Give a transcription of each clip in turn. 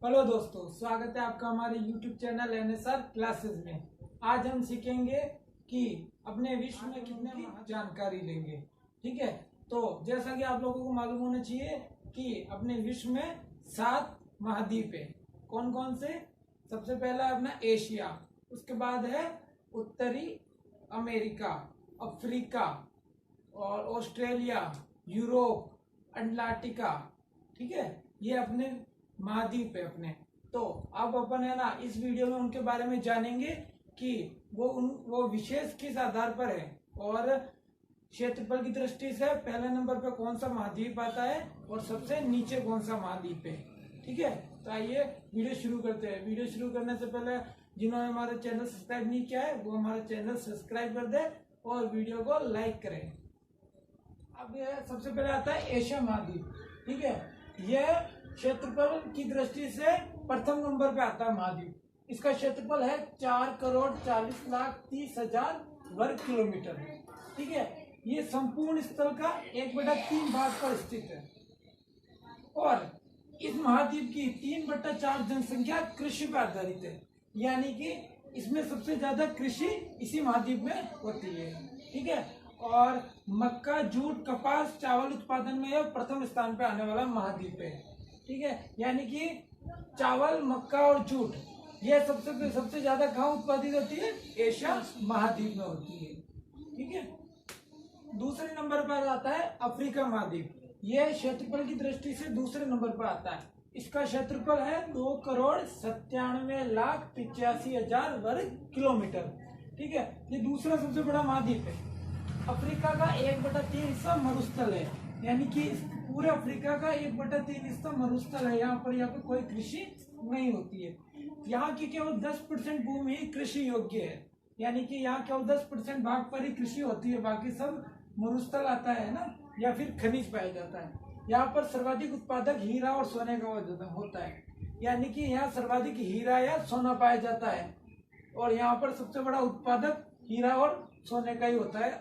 Hello दोस्तों, स्वागत है आपका हमारे YouTube चैनल NSR क्लासेस में। आज हम सीखेंगे कि अपने विश्व में कितने जानकारी लेंगे। ठीक है, तो जैसा कि आप लोगों को मालूम होना चाहिए कि अपने विश्व में 7 महाद्वीप है। कौन कौन से? सबसे पहला है अपना एशिया, उसके बाद है उत्तरी अमेरिका, अफ्रीका और ऑस्ट्रेलिया, यूरोप, अंटार्कटिका। ठीक है, ये अपने महाद्वीप है अपने। तो अब अपन है ना इस वीडियो में उनके बारे में जानेंगे कि वो विशेष किस आधार पर है और क्षेत्रफल की दृष्टि से पहले नंबर पर कौन सा महाद्वीप आता है और सबसे नीचे कौन सा महाद्वीप है। ठीक है, तो आइए वीडियो शुरू करते हैं। वीडियो शुरू करने से पहले जिन्होंने हमारा चैनल सब्सक्राइब नहीं किया है वो हमारा चैनल सब्सक्राइब कर दे और वीडियो को लाइक करें। अब यह सबसे पहले आता है एशिया महाद्वीप। ठीक है, यह क्षेत्रफल की दृष्टि से प्रथम नंबर पे आता है महाद्वीप। इसका क्षेत्रफल है 4,40,30,000 वर्ग किलोमीटर। ठीक है, ये संपूर्ण स्थल का 1/3 भाग पर स्थित है और इस महाद्वीप की 3/4 जनसंख्या कृषि पर आधारित है, यानी कि इसमें सबसे ज्यादा कृषि इसी महाद्वीप में होती है। ठीक है, और मक्का, जूट, कपास, चावल उत्पादन में यह प्रथम स्थान पे आने वाला महाद्वीप है। ठीक है, यानी कि चावल, मक्का और जूट ये सबसे ज्यादा कहाँ उत्पादित होती है? एशिया महाद्वीप में होती है। ठीक है, दूसरे नंबर पर आता है अफ्रीका महाद्वीप। यह क्षेत्रफल की दृष्टि से दूसरे नंबर पर आता है। इसका क्षेत्रफल है 2,97,85,000 वर्ग किलोमीटर। ठीक है, ये दूसरा सबसे बड़ा महाद्वीप है। अफ्रीका का 1/3 हिस्सा मरुस्थल है, यानी कि पूरे अफ्रीका का 1/3 हिस्सा मरुस्थल है। यहाँ पर कोई कृषि नहीं होती है। यहाँ की केवल 10% भूमि ही कृषि योग्य है, यानी कि यहाँ केवल 10% भाग पर ही कृषि होती है, बाकी सब मरुस्थल आता है ना, या फिर खनिज पाया जाता है। यहाँ पर सर्वाधिक उत्पादक हीरा और सोने का होता है, यानी कि यहाँ सर्वाधिक हीरा या सोना पाया जाता है और यहाँ पर सबसे बड़ा उत्पादक हीरा और सोने का ही होता है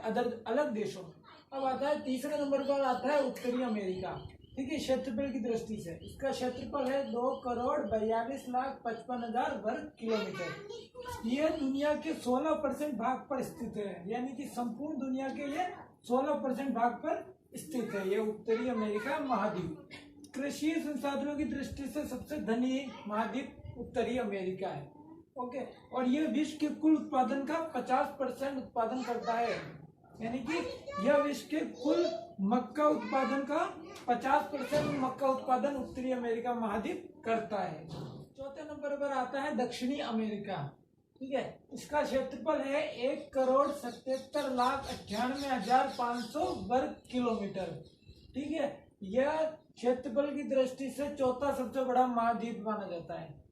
अलग देशों में। अब आता है तीसरे नंबर पर आता है उत्तरी अमेरिका। ठीक है, क्षेत्रफल की दृष्टि से इसका क्षेत्रफल है 2,42,55,000 वर्ग किलोमीटर। यह दुनिया के 16% भाग पर स्थित है, यानी कि संपूर्ण दुनिया के लिए 16% भाग पर स्थित है यह उत्तरी अमेरिका महाद्वीप। कृषि संसाधनों की दृष्टि से सबसे धनी महाद्वीप उत्तरी अमेरिका है। ओके, और यह विश्व के कुल उत्पादन का 50% उत्पादन करता है, यानी कि यह विश्व के कुल मक्का उत्पादन का 50% मक्का उत्पादन उत्तरी अमेरिका महाद्वीप करता है। चौथे नंबर पर आता है दक्षिणी अमेरिका। ठीक है, इसका क्षेत्रफल है 1,77,98,500 वर्ग किलोमीटर। ठीक है, यह क्षेत्रफल की दृष्टि से चौथा सबसे बड़ा महाद्वीप माना जाता है।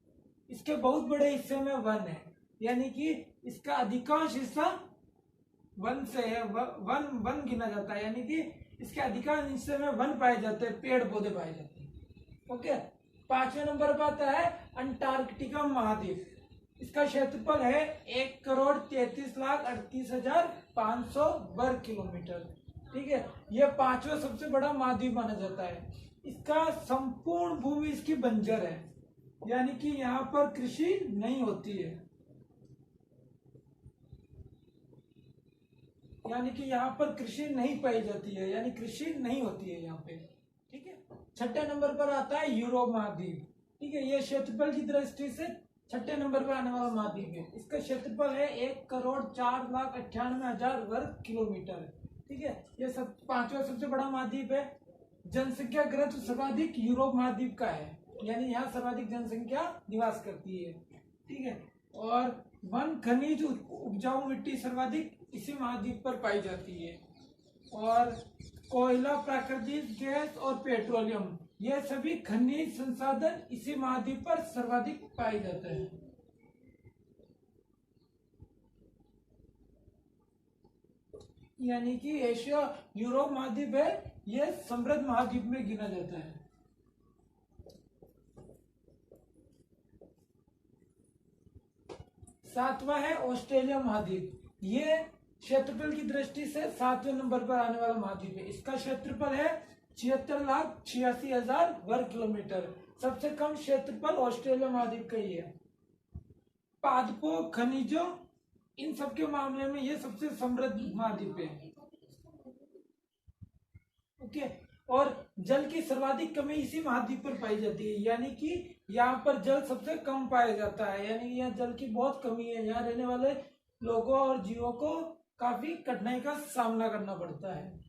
इसके बहुत बड़े हिस्से में वन है, यानी कि इसका अधिकांश हिस्सा वन से है। वन गिना जाता है, यानी कि इसके अधिकांश हिस्से में वन पाए जाते हैं, पेड़ पौधे पाए जाते हैं। ओके, पांचवें नंबर पर आता है अंटार्कटिका महाद्वीप। इसका क्षेत्रफल है 1,33,38,500 वर्ग किलोमीटर। ठीक है, यह पांचवा सबसे बड़ा महाद्वीप माना जाता है। इसका संपूर्ण भूमि इसकी बंजर है, यानी कि यहाँ पर कृषि नहीं होती है, यानी कि यहाँ पर कृषि नहीं पाई जाती है, यानी कृषि नहीं होती है यहाँ पे। ठीक है, छठे नंबर पर आता है यूरोप महाद्वीप। ठीक है, यह क्षेत्रफल की दृष्टि से छठे नंबर पर आने वाला महाद्वीप है। इसका क्षेत्रफल है 1,04,98,000 वर्ग किलोमीटर। ठीक है, यह पांचवा सबसे बड़ा महाद्वीप है। जनसंख्या घनत्व सर्वाधिक यूरोप महाद्वीप का है, यानी यहाँ सर्वाधिक जनसंख्या निवास करती है। ठीक है, और वन, खनिज, उपजाऊ मिट्टी सर्वाधिक इसी महाद्वीप पर पाई जाती है और कोयला, प्राकृतिक गैस और पेट्रोलियम यह सभी खनिज संसाधन इसी महाद्वीप पर सर्वाधिक पाए जाते हैं। यानी कि एशिया यूरोप महाद्वीप है, यह समृद्ध महाद्वीप में गिना जाता है। सातवां है ऑस्ट्रेलिया महाद्वीप। ये क्षेत्रफल की दृष्टि से 7वें नंबर पर आने वाला महाद्वीप है। इसका क्षेत्रफल है 76,86,000 वर्ग किलोमीटर। सबसे कम क्षेत्रफल ऑस्ट्रेलिया महाद्वीप का ही है। पादपों, खनिजों, इन सब के मामले में ये सबसे समृद्ध महाद्वीप है। ओके, और जल की सर्वाधिक कमी इसी महाद्वीप पर पाई जाती है, यानी कि यहाँ पर जल सबसे कम पाया जाता है, यानी कि यहाँ जल की बहुत कमी है। यहाँ रहने वाले लोगों और जीवों को काफी कठिनाई का सामना करना पड़ता है।